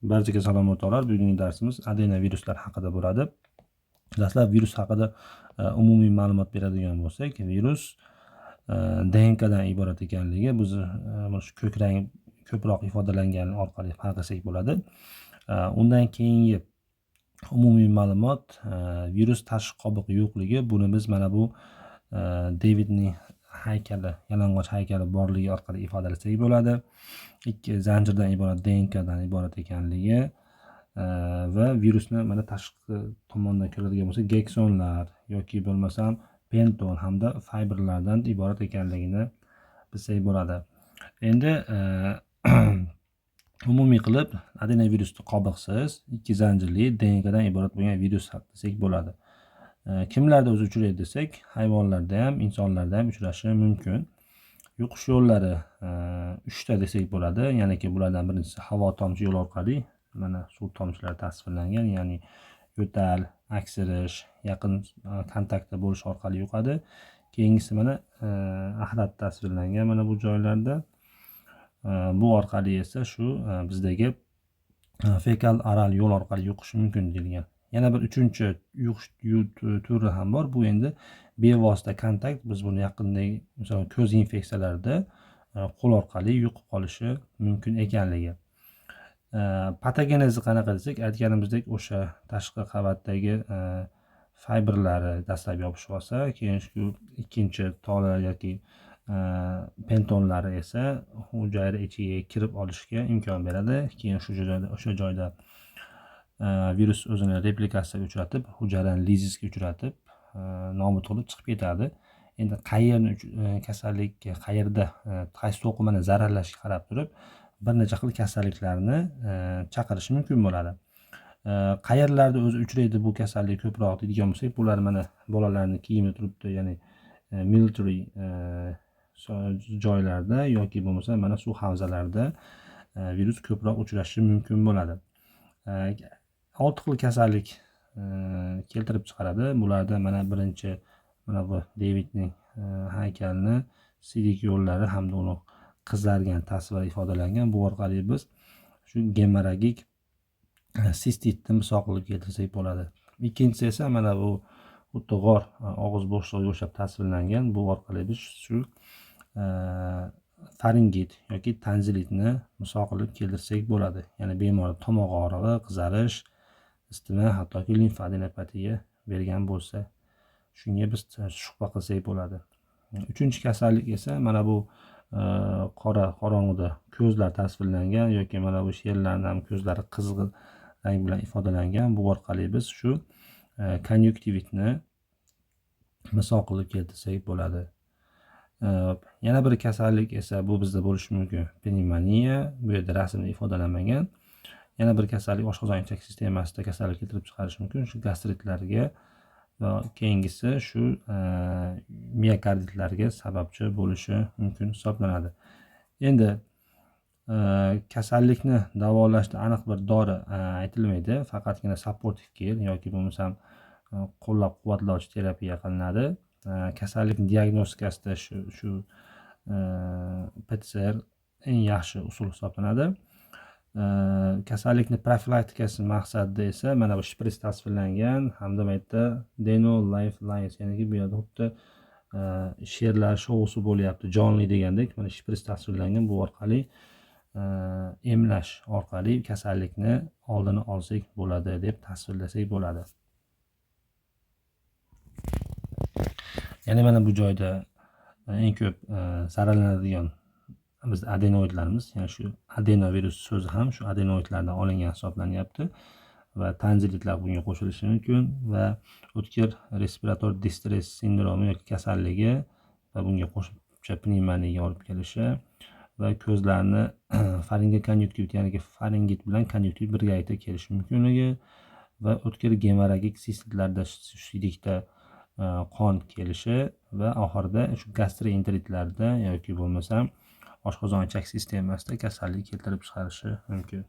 Barchaga salom o'rtoqlar. Bugungi darsimiz adenoviruslar haqida bo'ladi. Dastlab virus haqida umumiy ma'lumot beradigan bo'lsak, virus DNK dan iborat ekanligi biz shu ko'k rang ko'proq ifodalangani orqali farqlasak bo'ladi. Undan keyingi umumiy ma'lumot virus tashqi qobiq yo'qligi. Buni biz mana bu Davidning haykali, yalang'och haykali borligi orqali ifodalasak bo'ladi. Ikki zanjirdan iborat DNK dan iborat ekanligi va virusni mana tashqi tomondan ko'radigan bo'lsak, geksonlar yoki bo'lmasam penton hamda fiberlardan iborat ekanligini bilsak bo'ladi. Endi umumiy qilib adenovirusni qobiqsiz, ikki zanjirli DNK dan iborat bo'lgan virus desak bo'ladi. Kimlarda o'zi uchraydi desak, hayvonlarda ham, insonlarda ham uchrashi mumkin. Yuqish yo'llari 3 ta desak bo'ladi. Ya'niki bulardan birinchisi havo tomchi yo'l orqali, mana suv tomchilari tasvirlangan, ya'ni yo'tal, aksirish, yaqin kontaktda bo'lish orqali yuqadi. Keyingisi mana axlat tasvirlangan mana bu joylarda. Bu orqali esa shu bizdagi fekal oral yo'l orqali yuqishi mumkin deyilgan. Yana bir uchinchi yuqish turi ham bor. Bu endi bevosita kontakt. Biz buni yaqindagi, masalan, ko'z infeksiyalarida qo'l orqali yuqib qolishi mumkin ekanligi. Patogenezi qanaqa desak, aytganimizdek o'sha tashqi qavatdagi fiberlari dastlab yopishib olsa, keyin shu ikkinchi tola yoki pentonlari esa hujayra ichiga kirib olishga imkon beradi. Keyin o'sha joyda virus o'zini replikasiyaga uchratib, hujayrani lizisga uchratib, nobud qilib chiqib ketadi. Endi kasallikka qayerda, qaysi to'qimani zararlashga qarab turib, bir necha xil kasalliklarni chaqirishi mumkin bo'ladi. Qayerlarda o'zi uchraydi bu kasallik ko'proq deydigan bo'lsak, bular mana bolalarning kiyimi turibdi, ya'ni military joylarda yoki bo'lmasa mana suv havzalarida virus ko'proq uchrashi mumkin bo'ladi. 6 xil kasallik keltirib chiqaradi. Bularda mana birinchi mana bu Davidning haykalini sidik yo'llari hamda uni qizargan tasviri ifodalangan. Bu orqali biz shu gemorragik sistitni misol qilib keltirsak bo'ladi. Ikkinchisi esa mana bu xuddi g'or og'iz bo'shlig'iga o'xshab tasvirlangan. Bu orqali biz shu faringit yoki tanzilitni misol qilib keltirsak bo'ladi. Ya'ni bemor tomoq og'rig'i, qizarish, isitma, hattoki limfadenopatiya bergan bo'lsa, shunga biz shubha qilsak bo'ladi. Uchinchi kasallik esa mana bu qorong'ida ko'zlar tasvirlangan yoki mana bu sherlarning ham ko'zlari qizg'in rang bilan ifodalangan. Bu orqali biz shu konyuktivitni misol qilib keltirsak bo'ladi. Yana bir kasallik esa bu bizda bo'lishi mumkin. Pnevmoniya, bu yerda rasmda ifodalanmagan. Yana bir kasallik oshqozon ichak sistemasida kasallik keltirib chiqarishi mumkin, shu gastritlarga va keyingisi shu miokarditlarga sababchi bo'lishi mumkin hisoblanadi. Endi kasallikni davolashda aniq bir dori aytilmaydi, faqatgina supportive care yoki bo'lmasam qo'llab-quvvatlovchi terapiya qilinadi. Kasallik diagnostikasida shu PCR eng yaxshi usul hisoblanadi. Kasallikni profilaktikasi maqsadida esa mana bu shpris tasvirlangan hamda bu yerda Deno Life Lines, ya'ni bu yerda xuddi sherlar shousi bo'lyapti, jonli degandek, mana shpris tasvirlangan. Bu orqali emlash orqali kasallikni oldini olsak bo'ladi deb tasvirlasak bo'ladi. Ya'ni mana bu joyda eng ko'p zararlanadigan biz adenoidlarimiz, ya'ni shu adenovirus so'zi ham shu adenoidlardan olingan hisoblanyapti va tanzilitlar bunga qo'shilishi mumkin va o'tkir respirator distress sindromi yoki kasalligi va bunga qo'shimcha pnevmoniyaga olib kelishi va ko'zlarni faringokonjuktivit, ya'ni faringit bilan konjuktivit birgalikda kelishi mumkinligi va o'tkir gemorragik sistitlarda sidikda qon kelishi va oxirida shu gastroenteritlarda yoki bo'lmasam oshqozon ichak sistemasida kasallik keltirib chiqarishi mumkin.